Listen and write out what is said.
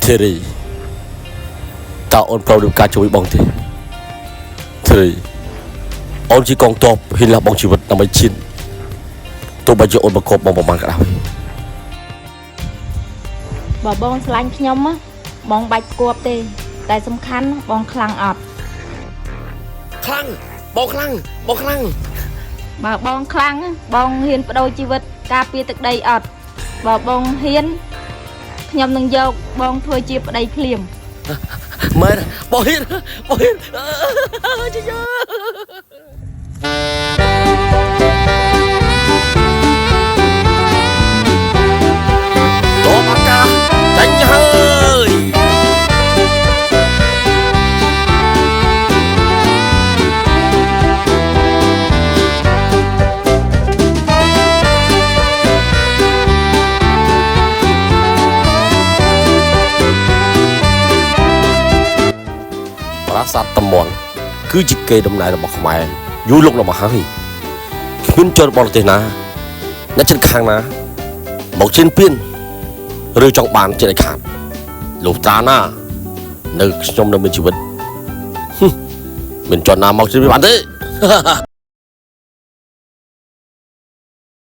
thế đi tạo ôn pro được cả chuối bong thế thì ôn chỉ còn top hình là bong chỉ vật nằm ở chín tôi bây giờ ôn bọc cột bong bằng cả đâu បើបងឆ្លាញ់ខ្ញុំបងបាច់គប់ទេតែសំខាន់បងខ្លាំងអត់ khăng bong khăng បើបងខ្លាំងបងហ៊ានបដូរជីវិតការពារទឹកដីអត់បើបងហ៊ានខ្ញុំនឹងយកបងធ្វើជាប្តីភ្លាម mệt bong hiên chơi to bạc ca đánh hơi ប្រាសាទតំមន់គឺជាកេរដំណែលរបស់ខ្មែរយូរលុកដល់មកហើយគ្មានជនបរទេសណាអ្នកចិត្តខាងណាមកជិនពៀនឬចង់បានចិត្តឲ្យខាតលោកតាណានៅខ្ញុំនៅមានជីវិតមិនចន់ណាមកជិនពៀនបានទេ